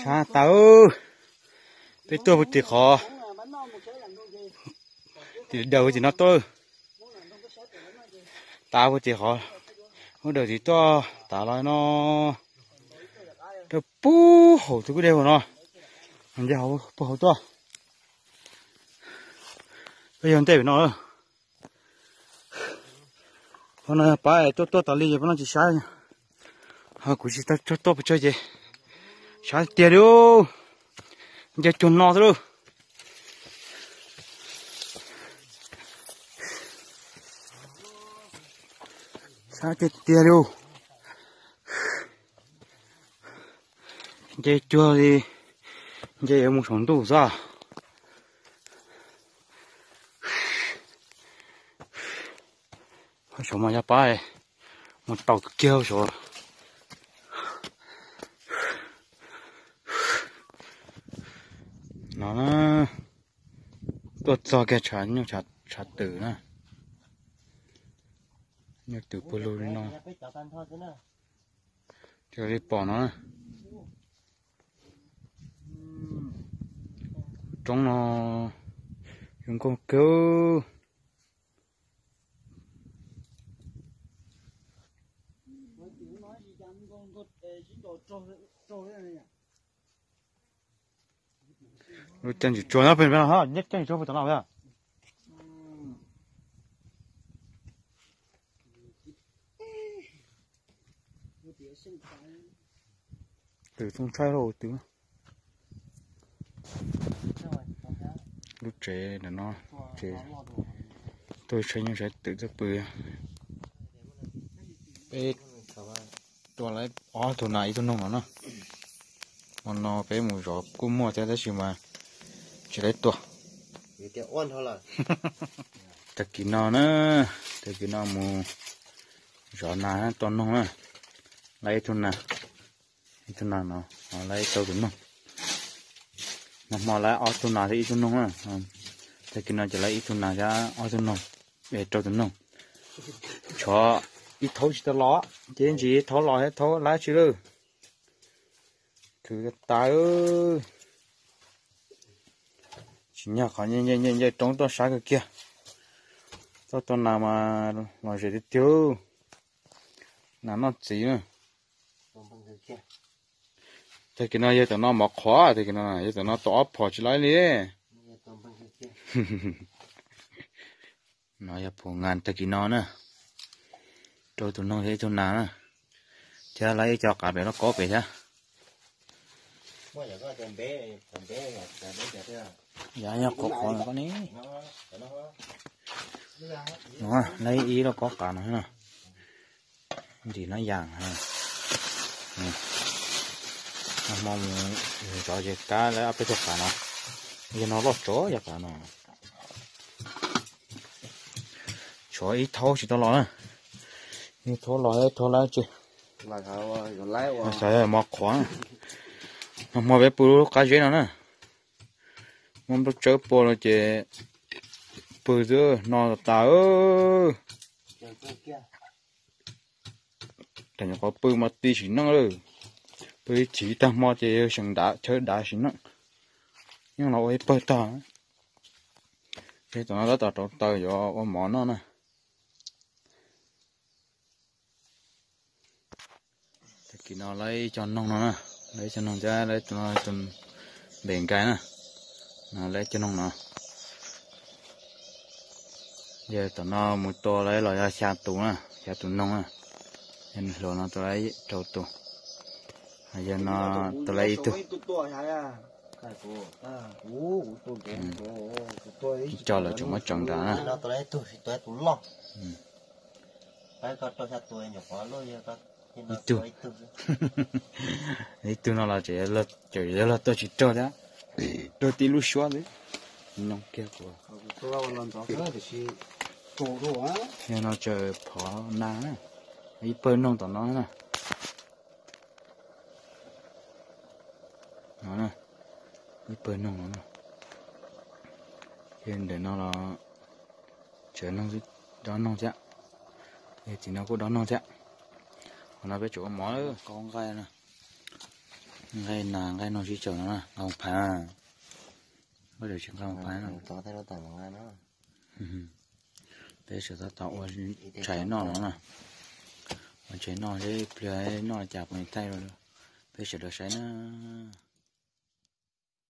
sa tao cái tôi thì khó thì đầu thì nó to tao thì khó hôm đầu thì to tao nói nó cái pu hổ thứ cái đều nó anh đi hổ pu hổ to bây giờ tao nó hôm nay phải to tao đi bây giờ chỉ sai họ cũng chỉ to bị chơi gì sai tiền đâu giờ chôn nó thôi sai tiền đâu giờ chua đi giờ em muốn sống đủ ra sống mà nhá phải một tàu kêu rồi nó tốt cho cái chán nhưng chả tử nè nhưng tử bự luôn nó cho đi bỏ nó trong nó dùng con kêu rồi chân chỉ cho nó bên bên ha nhất chân cho bên nào vậy từ trong trái rồi từ lúc trẻ là nó trẻ tôi chơi nhưng sẽ tự giác bự bé tôi lấy tôi này tôi nông nó còn nó bé mùi gió cũng mua theo cái gì mà chỉ lấy tua cái ôn thôi là tất kỳ nó nữa tất kỳ nó mùi gió này toàn nông á lấy thôi nè nó lấy trâu tụi nó mà lấy ở tụi nào thì tụi nông á tất kỳ nó chỉ lấy tụi nào ra ở tụi nông để trâu tụi nông cho ít thấu chỉ tao ló chứ gì thấu ló hết thấu lá chứ đâu cứ cái tay ơi chỉ nhớ khỏi nhẹ trong to sáng cái kia to nào mà sẽ đi tiêu là nó chỉ nữa thì cái nó giờ tụi nó mọc khóa thì cái nó giờ tụi nó to phò chỉ lấy đi nó giờ phò ngàn thì cái nó nữa rồi tụi nó thấy tụi nào nữa chứ lấy cho cả bé nó có về chứ dạ nhá có con con ní nó lấy ý nó có cả nó nè thì nó vàng ha nó mong cho gì cá lấy áp cho cả nó giờ nó lót chó vậy cả nó chó ít thâu chỉ tao lo nè thâu lại chứ là thâu lấy qua sao mà khoáng mà bé bự cá dễ nó nè mong nó chớ bò là chị bự chứ nó tao ơi thành có bự mà tí xíu nó rồi bự chỉ ta mà chị sừng đá chơi đá xíu nó nhưng nó ấy bự ta cái tụi nó đã tao cho con mỏ nó nè thì nó lấy cho nông nó nè lấy cho nông cha lấy cho nó tuần bền cái nè nó lấy cho nông nó giờ tụi nó một to lấy loại xa tù nè xa tù nông nè nên rồi nó tôi lấy trâu tù giờ nó tôi lấy tù cho là chúng nó trồng đá nè nó tôi lấy tù lo cái con tôi sát tôi nhỏ quá luôn vậy con ít tu nó là chỉ là tôi chỉ cho đó tôi tí lúc xóa đấy nông kia của nên nó chờ phở ná này ít bơi nông tao nó nè nó nè ít bơi nông nó nè hiện để nó là chờ nông gì đó nông chắc thì nó có đó nông chắc nó biết chỗ mỏ con gai nè ngay nó chỉ chờ nó là không phá bây giờ chúng không phá nó to thế nó tầm bằng nó để sự ta tạo cháy nó nè cháy nó để nó chạp mình tay rồi để sự được cháy nó